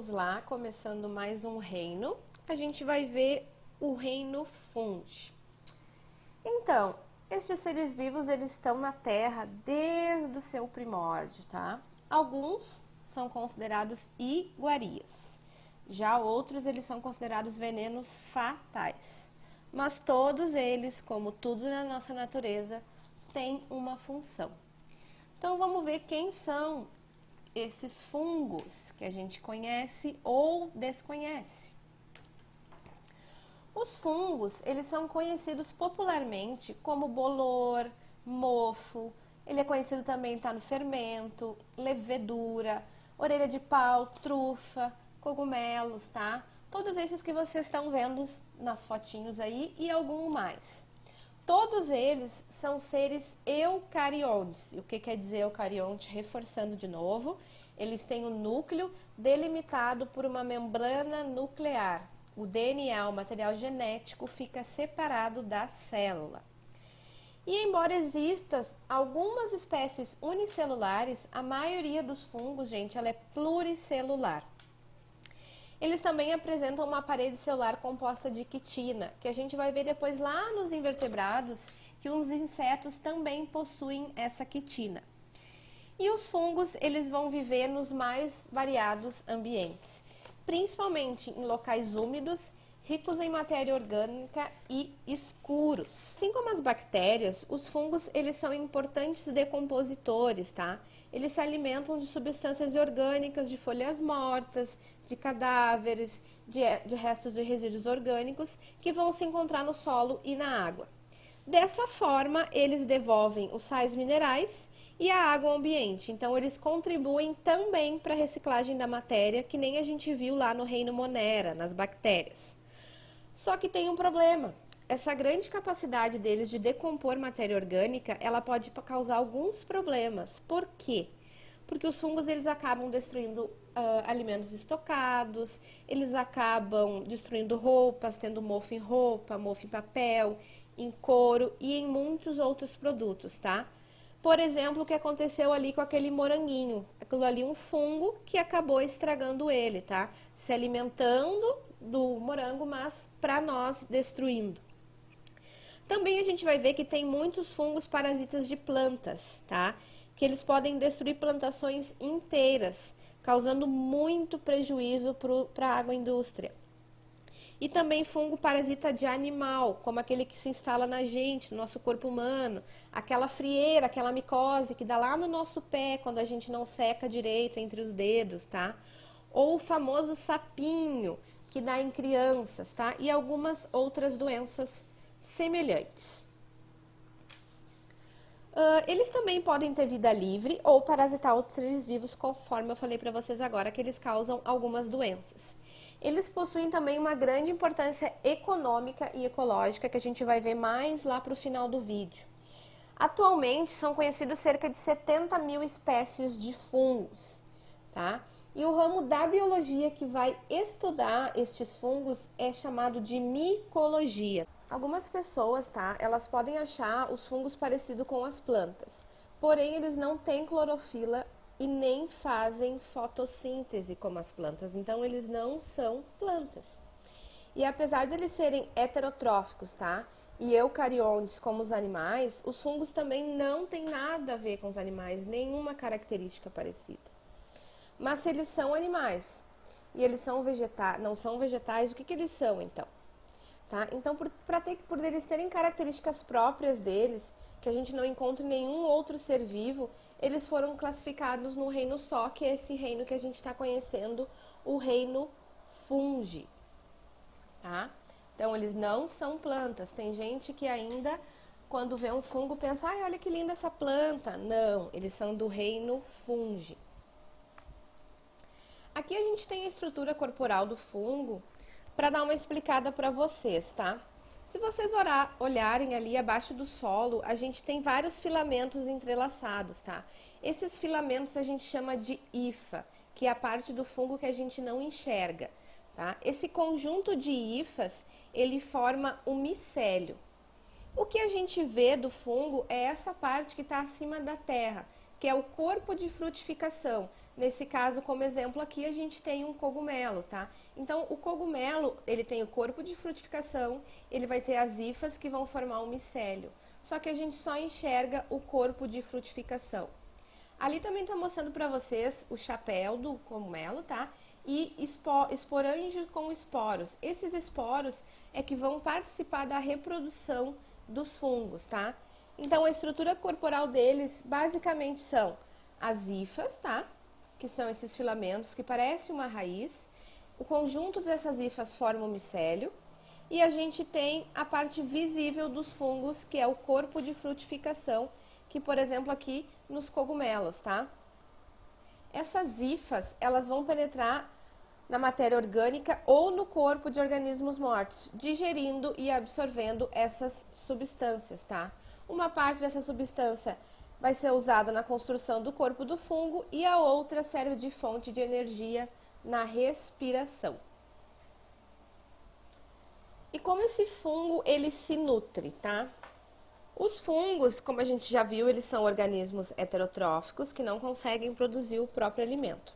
Vamos lá, começando mais um reino. A gente vai ver o reino Fungi. Então, estes seres vivos, eles estão na Terra desde o seu primórdio, tá? Alguns são considerados iguarias. Já outros, eles são considerados venenos fatais. Mas todos eles, como tudo na nossa natureza, têm uma função. Então, vamos ver quem são esses fungos que a gente conhece ou desconhece. Os fungos, eles são conhecidos popularmente como bolor, mofo, ele é conhecido também, está no fermento, levedura, orelha de pau, trufa, cogumelos, tá? Todos esses que vocês estão vendo nas fotinhos aí e algum mais. Todos eles são seres eucariontes. E o que quer dizer eucarionte? Reforçando de novo, eles têm um núcleo delimitado por uma membrana nuclear. O DNA, o material genético, fica separado da célula. E embora existam algumas espécies unicelulares, a maioria dos fungos, gente, ela é pluricelular. Eles também apresentam uma parede celular composta de quitina, que a gente vai ver depois lá nos invertebrados, que os insetos também possuem essa quitina. E os fungos, eles vão viver nos mais variados ambientes, principalmente em locais úmidos, ricos em matéria orgânica e escuros. Assim como as bactérias, os fungos, eles são importantes decompositores, tá? Eles se alimentam de substâncias orgânicas, de folhas mortas, de cadáveres, de restos de resíduos orgânicos que vão se encontrar no solo e na água. Dessa forma, eles devolvem os sais minerais e a água ao ambiente. Então, eles contribuem também para a reciclagem da matéria, que nem a gente viu lá no reino Monera, nas bactérias. Só que tem um problema. Essa grande capacidade deles de decompor matéria orgânica, ela pode causar alguns problemas. Por quê? Porque os fungos, eles acabam destruindo alimentos estocados, eles acabam destruindo roupas, tendo mofo em roupa, mofo em papel, em couro e em muitos outros produtos, tá? Por exemplo, o que aconteceu ali com aquele moranguinho. Aquilo ali um fungo que acabou estragando ele, tá? Se alimentando do morango, mas para nós destruindo. Também a gente vai ver que tem muitos fungos parasitas de plantas, tá? Que eles podem destruir plantações inteiras, causando muito prejuízo para a agroindústria. E também fungo parasita de animal, como aquele que se instala na gente, no nosso corpo humano, aquela frieira, aquela micose que dá lá no nosso pé quando a gente não seca direito entre os dedos, tá? Ou o famoso sapinho, que dá em crianças, tá? E algumas outras doenças semelhantes. Eles também podem ter vida livre ou parasitar outros seres vivos, conforme eu falei para vocês agora, que eles causam algumas doenças. Eles possuem também uma grande importância econômica e ecológica, que a gente vai ver mais lá para o final do vídeo. Atualmente, são conhecidos cerca de 70 mil espécies de fungos, tá? E o ramo da biologia que vai estudar estes fungos é chamado de micologia. Algumas pessoas, tá? Elas podem achar os fungos parecidos com as plantas, porém eles não têm clorofila e nem fazem fotossíntese como as plantas, então eles não são plantas. E apesar de eles serem heterotróficos, tá? E eucariontes como os animais, os fungos também não têm nada a ver com os animais, nenhuma característica parecida. Mas se eles são animais e eles são não são vegetais, o que eles são então? Tá? Então, por eles terem características próprias deles, que a gente não encontra em nenhum outro ser vivo, eles foram classificados num reino só, que é esse reino que a gente está conhecendo, o reino Fungi. Tá? Então, eles não são plantas. Tem gente que ainda, quando vê um fungo, pensa, ai, olha que linda essa planta. Não, eles são do reino Fungi. Aqui a gente tem a estrutura corporal do fungo para dar uma explicada para vocês, tá? Se vocês olharem ali abaixo do solo, a gente tem vários filamentos entrelaçados, tá? Esses filamentos a gente chama de hifa, que é a parte do fungo que a gente não enxerga, tá? Esse conjunto de hifas, ele forma um micélio. O que a gente vê do fungo é essa parte que está acima da terra, que é o corpo de frutificação. Nesse caso, como exemplo aqui, a gente tem um cogumelo, tá? Então, o cogumelo, ele tem o corpo de frutificação, ele vai ter as hifas que vão formar um micélio. Só que a gente só enxerga o corpo de frutificação. Ali também tá mostrando para vocês o chapéu do cogumelo, tá? E esporângios com esporos. Esses esporos é que vão participar da reprodução dos fungos, tá? Então, a estrutura corporal deles basicamente são as hifas, tá? Que são esses filamentos que parecem uma raiz. O conjunto dessas hifas forma o micélio. E a gente tem a parte visível dos fungos, que é o corpo de frutificação, que, por exemplo, aqui nos cogumelos, tá? Essas hifas, elas vão penetrar na matéria orgânica ou no corpo de organismos mortos, digerindo e absorvendo essas substâncias, tá? Uma parte dessa substância vai ser usada na construção do corpo do fungo e a outra serve de fonte de energia na respiração. E como esse fungo ele se nutre, tá? Os fungos, como a gente já viu, eles são organismos heterotróficos que não conseguem produzir o próprio alimento.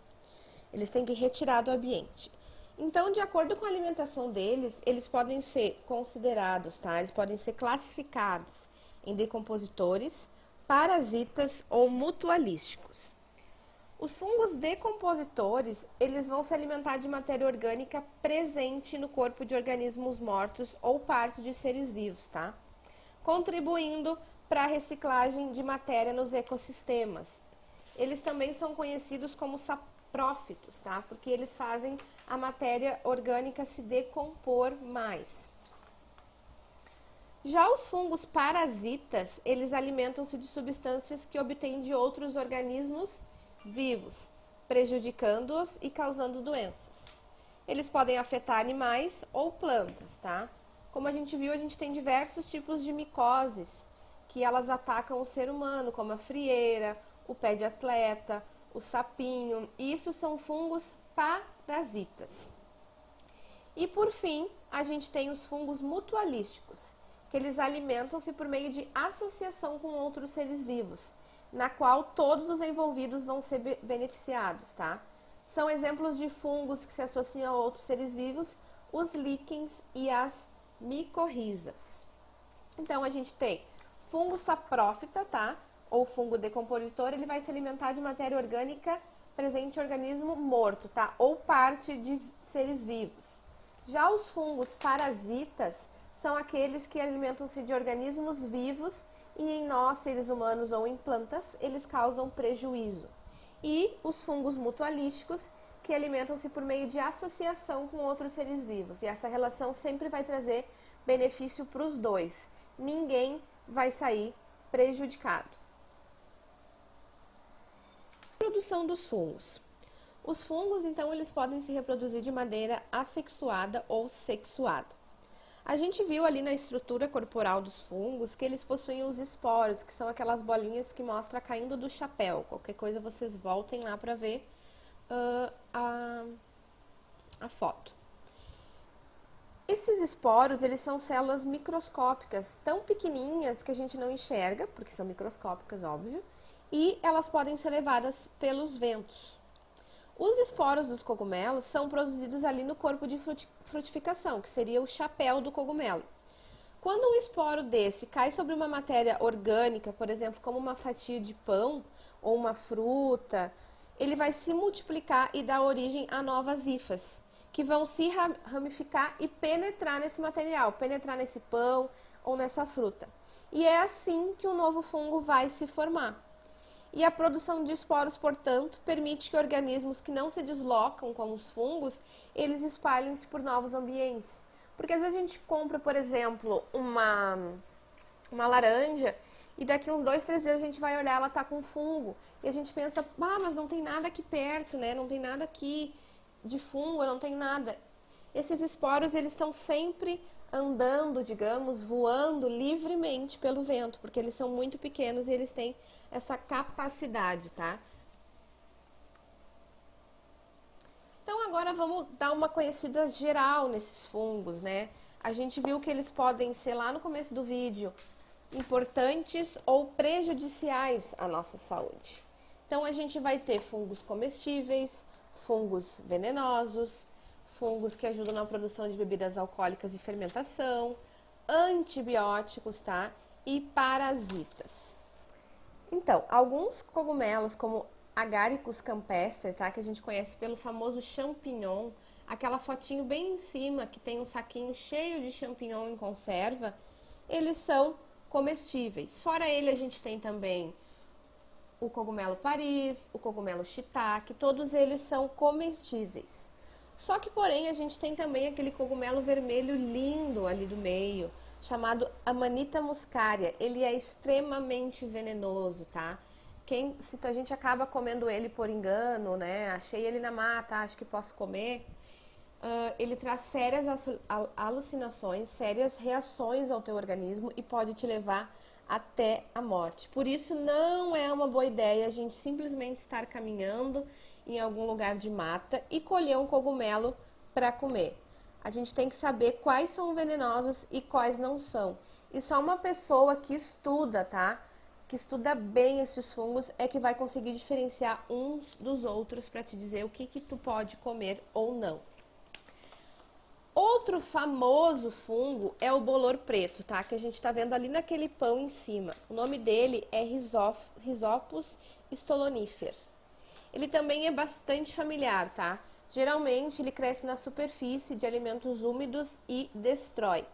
Eles têm que retirar do ambiente. Então, de acordo com a alimentação deles, eles podem ser considerados, tá? Eles podem ser classificados em decompositores, parasitas ou mutualísticos. Os fungos decompositores, eles vão se alimentar de matéria orgânica presente no corpo de organismos mortos ou parte de seres vivos, tá? Contribuindo para a reciclagem de matéria nos ecossistemas. Eles também são conhecidos como saprófitos, tá? Porque eles fazem a matéria orgânica se decompor mais. Já os fungos parasitas, eles alimentam-se de substâncias que obtêm de outros organismos vivos, prejudicando-os e causando doenças. Eles podem afetar animais ou plantas, tá? Como a gente viu, a gente tem diversos tipos de micoses que elas atacam o ser humano, como a frieira, o pé de atleta, o sapinho. E isso são fungos parasitas. E por fim, a gente tem os fungos mutualísticos, que eles alimentam-se por meio de associação com outros seres vivos, na qual todos os envolvidos vão ser beneficiados, tá? São exemplos de fungos que se associam a outros seres vivos, os líquens e as micorrizas. Então, a gente tem fungo saprófita, tá? Ou fungo decompositor, ele vai se alimentar de matéria orgânica presente em organismo morto, tá? Ou parte de seres vivos. Já os fungos parasitas são aqueles que alimentam-se de organismos vivos e em nós, seres humanos ou em plantas, eles causam prejuízo. E os fungos mutualísticos, que alimentam-se por meio de associação com outros seres vivos. E essa relação sempre vai trazer benefício para os dois. Ninguém vai sair prejudicado. Produção dos fungos. Os fungos, então, eles podem se reproduzir de maneira assexuada ou sexuada. A gente viu ali na estrutura corporal dos fungos que eles possuem os esporos, que são aquelas bolinhas que mostra caindo do chapéu. Qualquer coisa vocês voltem lá para ver a foto. Esses esporos, eles são células microscópicas, tão pequenininhas que a gente não enxerga, porque são microscópicas, óbvio, e elas podem ser levadas pelos ventos. Os esporos dos cogumelos são produzidos ali no corpo de frutificação, que seria o chapéu do cogumelo. Quando um esporo desse cai sobre uma matéria orgânica, por exemplo, como uma fatia de pão ou uma fruta, ele vai se multiplicar e dar origem a novas hifas, que vão se ramificar e penetrar nesse material, penetrar nesse pão ou nessa fruta. E é assim que um novo fungo vai se formar. E a produção de esporos, portanto, permite que organismos que não se deslocam como os fungos, eles espalhem-se por novos ambientes. Porque às vezes a gente compra, por exemplo, uma laranja e daqui uns 2, 3 dias a gente vai olhar, ela tá com fungo. E a gente pensa, mas não tem nada aqui perto, né? Não tem nada aqui de fungo, não tem nada. Esses esporos, eles estão sempre andando, digamos, voando livremente pelo vento, porque eles são muito pequenos e eles têm essa capacidade, tá? Então agora vamos dar uma conhecida geral nesses fungos, né? A gente viu que eles podem ser, lá no começo do vídeo, importantes ou prejudiciais à nossa saúde. Então, a gente vai ter fungos comestíveis, fungos venenosos, fungos que ajudam na produção de bebidas alcoólicas e fermentação, antibióticos, tá? E parasitas. Então, alguns cogumelos, como Agaricus campestre, tá? Que a gente conhece pelo famoso champignon, aquela fotinho bem em cima, que tem um saquinho cheio de champignon em conserva, eles são comestíveis. Fora ele, a gente tem também o cogumelo Paris, o cogumelo shiitake, todos eles são comestíveis. Só que, porém, a gente tem também aquele cogumelo vermelho lindo ali do meio, chamado Amanita muscaria. Ele é extremamente venenoso, tá? Se a gente acaba comendo ele por engano, né? Achei ele na mata, acho que posso comer. Ele traz sérias alucinações, sérias reações ao teu organismo e pode te levar até a morte. Por isso, não é uma boa ideia a gente simplesmente estar caminhando em algum lugar de mata e colher um cogumelo para comer. A gente tem que saber quais são venenosos e quais não são. E só uma pessoa que estuda, tá? Que estuda bem esses fungos é que vai conseguir diferenciar uns dos outros para te dizer o que tu pode comer ou não. Outro famoso fungo é o bolor preto, tá? Que a gente tá vendo ali naquele pão em cima. O nome dele é Rhizopus stolonifer. Ele também é bastante familiar, tá? Geralmente ele cresce na superfície de alimentos úmidos e destrói.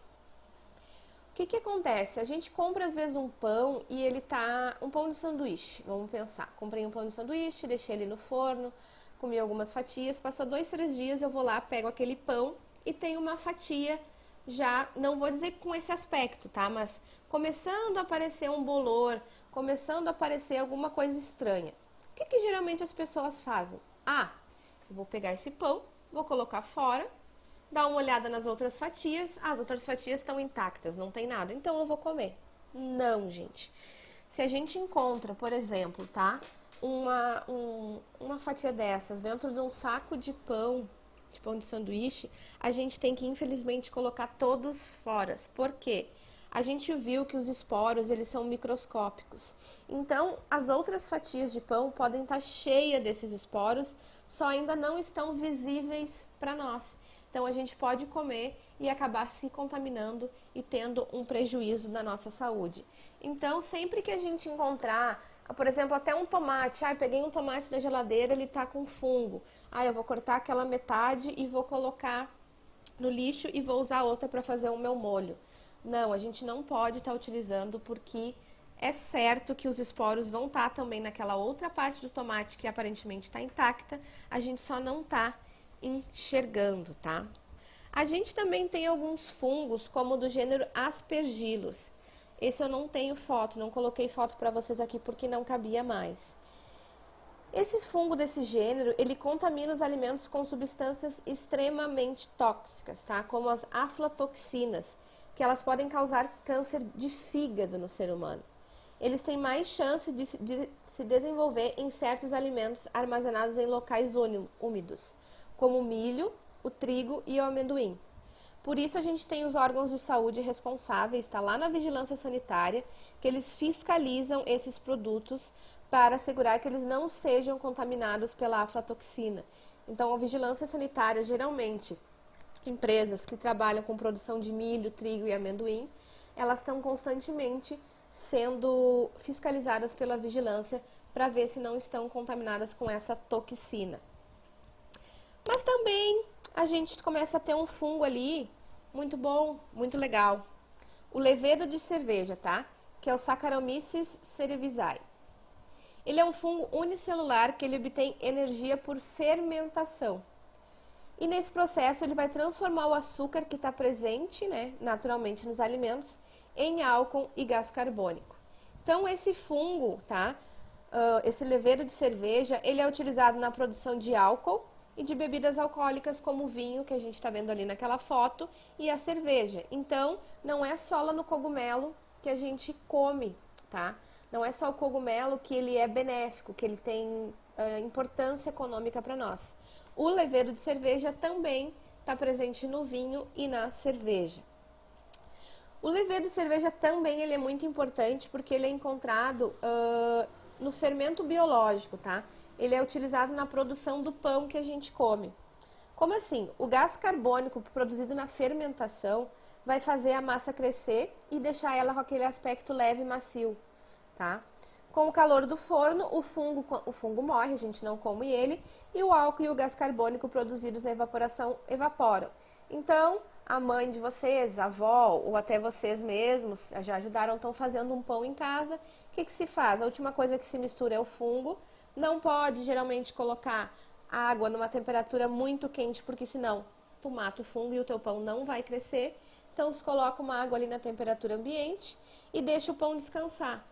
O que acontece? A gente compra às vezes um pão e ele tá... um pão de sanduíche, vamos pensar. Comprei um pão de sanduíche, deixei ele no forno, comi algumas fatias, passou 2, 3 dias, eu vou lá, pego aquele pão e tem uma fatia já, não vou dizer com esse aspecto, tá? Mas começando a aparecer um bolor, começando a aparecer alguma coisa estranha. O que geralmente as pessoas fazem? Eu vou pegar esse pão, vou colocar fora, dar uma olhada nas outras fatias. As outras fatias estão intactas, não tem nada, então eu vou comer. Não, gente. Se a gente encontra, por exemplo, tá? Uma fatia dessas dentro de um saco de pão de sanduíche, a gente tem que, infelizmente, colocar todos fora. Por quê? A gente viu que os esporos, eles são microscópicos. Então, as outras fatias de pão podem estar cheias desses esporos, só ainda não estão visíveis para nós. Então, a gente pode comer e acabar se contaminando e tendo um prejuízo na nossa saúde. Então, sempre que a gente encontrar, por exemplo, até um tomate, peguei um tomate da geladeira, ele tá com fungo. Eu vou cortar aquela metade e vou colocar no lixo e vou usar outra para fazer o meu molho. Não, a gente não pode estar utilizando porque é certo que os esporos vão estar também naquela outra parte do tomate que aparentemente está intacta, a gente só não está enxergando, tá? A gente também tem alguns fungos, como do gênero Aspergillus. Esse eu não tenho foto, não coloquei foto para vocês aqui porque não cabia mais. Esse fungo desse gênero, ele contamina os alimentos com substâncias extremamente tóxicas, tá? Como as aflatoxinas, que elas podem causar câncer de fígado no ser humano. Eles têm mais chance de se desenvolver em certos alimentos armazenados em locais úmidos, como o milho, o trigo e o amendoim. Por isso a gente tem os órgãos de saúde responsáveis, está lá na vigilância sanitária, que eles fiscalizam esses produtos para assegurar que eles não sejam contaminados pela aflatoxina. Então a vigilância sanitária, geralmente, empresas que trabalham com produção de milho, trigo e amendoim, elas estão constantemente sendo fiscalizadas pela vigilância para ver se não estão contaminadas com essa toxina. Mas também a gente começa a ter um fungo ali muito bom, muito legal. O levedo de cerveja, tá? Que é o Saccharomyces cerevisiae. Ele é um fungo unicelular que ele obtém energia por fermentação. E nesse processo ele vai transformar o açúcar que está presente, né, naturalmente nos alimentos, em álcool e gás carbônico. Então esse fungo, tá? Esse levedo de cerveja, ele é utilizado na produção de álcool e de bebidas alcoólicas como o vinho, que a gente está vendo ali naquela foto, e a cerveja. Então, não é só lá no cogumelo que a gente come, tá? Não é só o cogumelo que ele é benéfico, que ele tem importância econômica para nós. O levedo de cerveja também está presente no vinho e na cerveja. O levedo de cerveja também ele é muito importante porque ele é encontrado no fermento biológico, tá? Ele é utilizado na produção do pão que a gente come. Como assim? O gás carbônico produzido na fermentação vai fazer a massa crescer e deixar ela com aquele aspecto leve e macio, tá? Com o calor do forno, o fungo morre, a gente não come ele, e o álcool e o gás carbônico produzidos na evaporação evaporam. Então, a mãe de vocês, a avó, ou até vocês mesmos, já ajudaram, estão fazendo um pão em casa. O que se faz? A última coisa que se mistura é o fungo. Não pode, geralmente, colocar água numa temperatura muito quente, porque senão tu mata o fungo e o teu pão não vai crescer. Então, se coloca uma água ali na temperatura ambiente e deixa o pão descansar.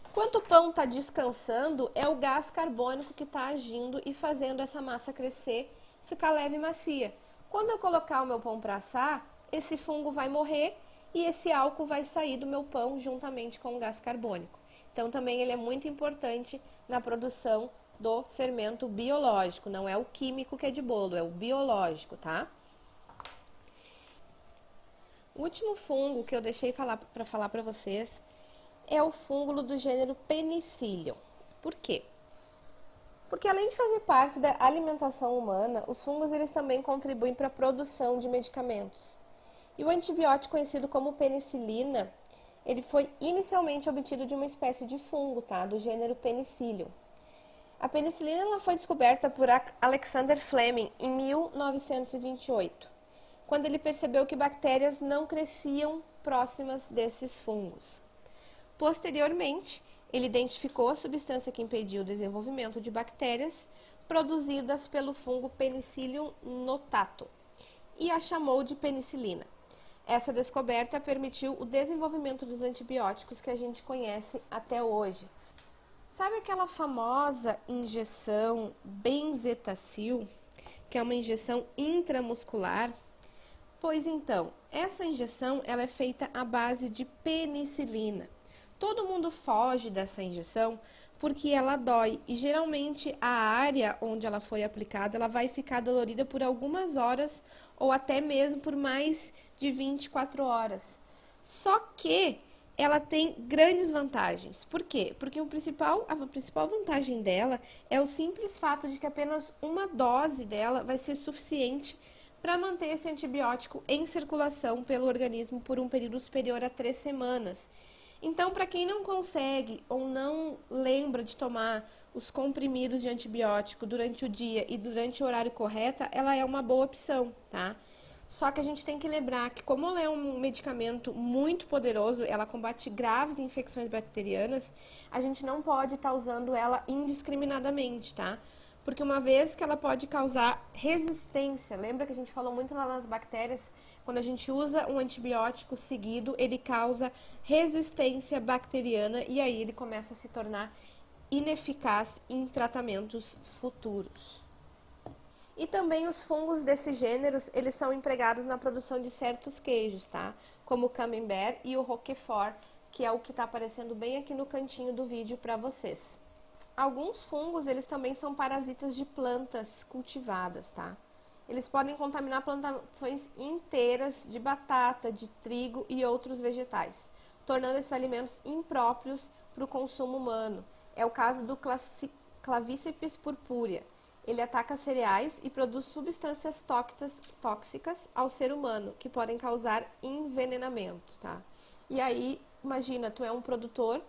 Enquanto o pão está descansando, é o gás carbônico que está agindo e fazendo essa massa crescer, ficar leve e macia. Quando eu colocar o meu pão para assar, esse fungo vai morrer e esse álcool vai sair do meu pão juntamente com o gás carbônico. Então também ele é muito importante na produção do fermento biológico, não é o químico que é de bolo, é o biológico, tá? O último fungo que eu deixei para falar para vocês é o fungo do gênero Penicillium. Por quê? Porque além de fazer parte da alimentação humana, os fungos eles também contribuem para a produção de medicamentos. E o antibiótico conhecido como penicilina, ele foi inicialmente obtido de uma espécie de fungo, tá? Do gênero Penicillium. A penicilina ela foi descoberta por Alexander Fleming em 1928, quando ele percebeu que bactérias não cresciam próximas desses fungos. Posteriormente, ele identificou a substância que impediu o desenvolvimento de bactérias produzidas pelo fungo Penicillium notatum e a chamou de penicilina. Essa descoberta permitiu o desenvolvimento dos antibióticos que a gente conhece até hoje. Sabe aquela famosa injeção benzetacil, que é uma injeção intramuscular? Pois então, essa injeção ela é feita à base de penicilina. Todo mundo foge dessa injeção porque ela dói e geralmente a área onde ela foi aplicada ela vai ficar dolorida por algumas horas ou até mesmo por mais de 24 horas. Só que ela tem grandes vantagens. Por quê? Porque a principal vantagem dela é o simples fato de que apenas uma dose dela vai ser suficiente para manter esse antibiótico em circulação pelo organismo por um período superior a 3 semanas. Então, para quem não consegue ou não lembra de tomar os comprimidos de antibiótico durante o dia e durante o horário correto, ela é uma boa opção, tá? Só que a gente tem que lembrar que como ela é um medicamento muito poderoso, ela combate graves infecções bacterianas, a gente não pode estar usando ela indiscriminadamente, tá? Porque uma vez que ela pode causar resistência, lembra que a gente falou muito lá nas bactérias, quando a gente usa um antibiótico seguido, ele causa resistência bacteriana e aí ele começa a se tornar ineficaz em tratamentos futuros. E também os fungos desses gêneros, eles são empregados na produção de certos queijos, tá? Como o camembert e o roquefort, que é o que está aparecendo bem aqui no cantinho do vídeo para vocês. Alguns fungos, eles também são parasitas de plantas cultivadas, tá? Eles podem contaminar plantações inteiras de batata, de trigo e outros vegetais, tornando esses alimentos impróprios para o consumo humano. É o caso do Clavíceps purpúrea. Ele ataca cereais e produz substâncias tóxicas ao ser humano, que podem causar envenenamento, tá? E aí, imagina, tu é um produtor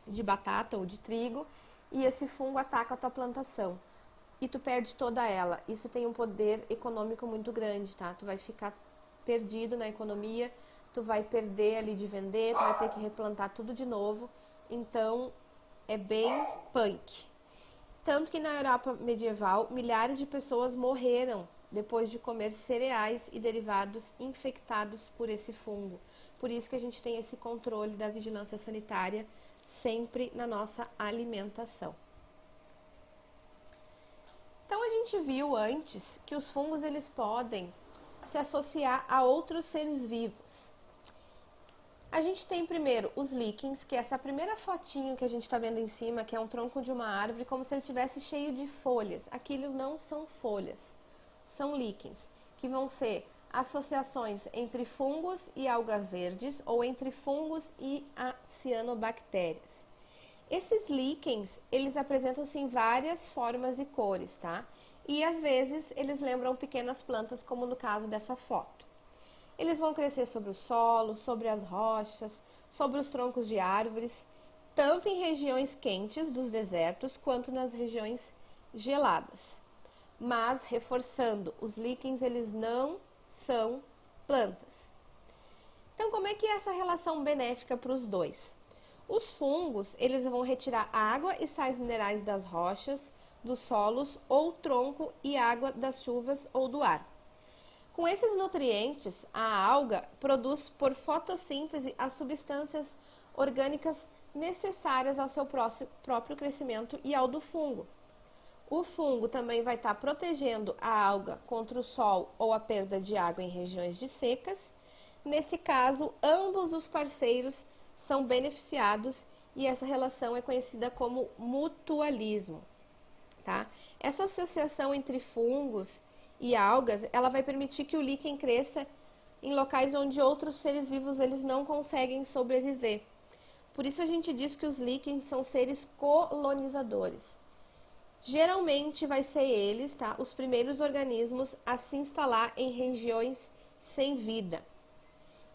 de batata ou de trigo e esse fungo ataca a tua plantação e tu perde toda ela. Isso tem um poder econômico muito grande, tá? Tu vai ficar perdido na economia, tu vai perder ali de vender, tu vai ter que replantar tudo de novo. Então, é bem punk. Tanto que na Europa medieval, milhares de pessoas morreram depois de comer cereais e derivados infectados por esse fungo. Por isso que a gente tem esse controle da vigilância sanitária sempre na nossa alimentação. Então a gente viu antes que os fungos eles podem se associar a outros seres vivos. A gente tem primeiro os líquens, que é essa primeira fotinho que a gente está vendo em cima, que é um tronco de uma árvore, como se ele estivesse cheio de folhas. Aquilo não são folhas, são líquens, que vão ser associações entre fungos e algas verdes ou entre fungos e cianobactérias. Esses líquens, eles apresentam-se em várias formas e cores, tá? E às vezes eles lembram pequenas plantas, como no caso dessa foto. Eles vão crescer sobre o solo, sobre as rochas, sobre os troncos de árvores, tanto em regiões quentes dos desertos, quanto nas regiões geladas. Mas, reforçando, os líquens, eles não são plantas. Então, como é que é essa relação benéfica para os dois? Os fungos, eles vão retirar água e sais minerais das rochas, dos solos ou tronco e água das chuvas ou do ar. Com esses nutrientes, a alga produz por fotossíntese as substâncias orgânicas necessárias ao seu próprio crescimento e ao do fungo. O fungo também vai estar protegendo a alga contra o sol ou a perda de água em regiões de secas. Nesse caso, ambos os parceiros são beneficiados e essa relação é conhecida como mutualismo, tá? Essa associação entre fungos e algas, ela vai permitir que o líquen cresça em locais onde outros seres vivos eles não conseguem sobreviver. Por isso a gente diz que os líquens são seres colonizadores. Geralmente vai ser eles, tá, os primeiros organismos a se instalar em regiões sem vida.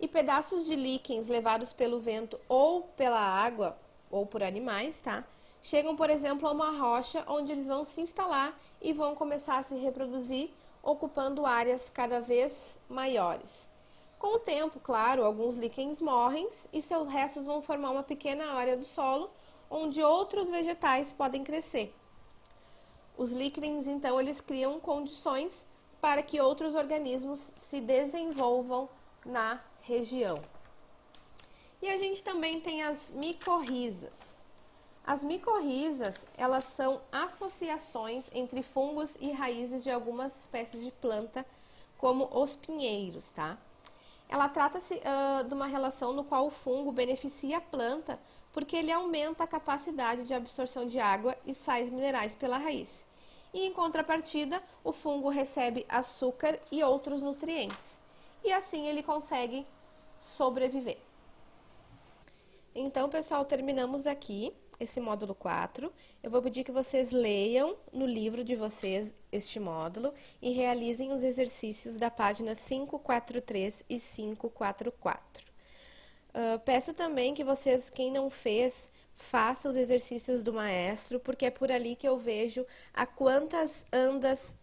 E pedaços de líquens levados pelo vento ou pela água, ou por animais, tá? Chegam, por exemplo, a uma rocha onde eles vão se instalar e vão começar a se reproduzir, ocupando áreas cada vez maiores. Com o tempo, claro, alguns líquens morrem e seus restos vão formar uma pequena área do solo onde outros vegetais podem crescer. Os líquens, então, eles criam condições para que outros organismos se desenvolvam na região. E a gente também tem as micorrizas. As micorrizas, elas são associações entre fungos e raízes de algumas espécies de planta, como os pinheiros, tá? Ela trata-se de uma relação no qual o fungo beneficia a planta porque ele aumenta a capacidade de absorção de água e sais minerais pela raiz. E em contrapartida, o fungo recebe açúcar e outros nutrientes. E assim ele consegue sobreviver. Então, pessoal, terminamos aqui esse módulo 4. Eu vou pedir que vocês leiam no livro de vocês este módulo e realizem os exercícios da página 543 e 544. Peço também que vocês, quem não fez, faça os exercícios do maestro, porque é por ali que eu vejo a quantas andas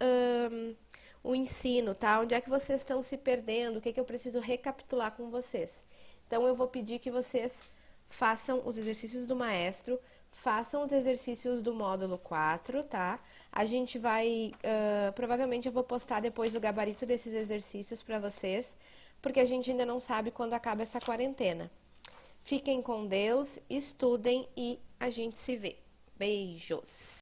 o ensino, tá? Onde é que vocês estão se perdendo, o que eu preciso recapitular com vocês. Então, eu vou pedir que vocês façam os exercícios do maestro, façam os exercícios do módulo 4, tá? A gente vai, provavelmente eu vou postar depois o gabarito desses exercícios para vocês, porque a gente ainda não sabe quando acaba essa quarentena. Fiquem com Deus, estudem e a gente se vê. Beijos!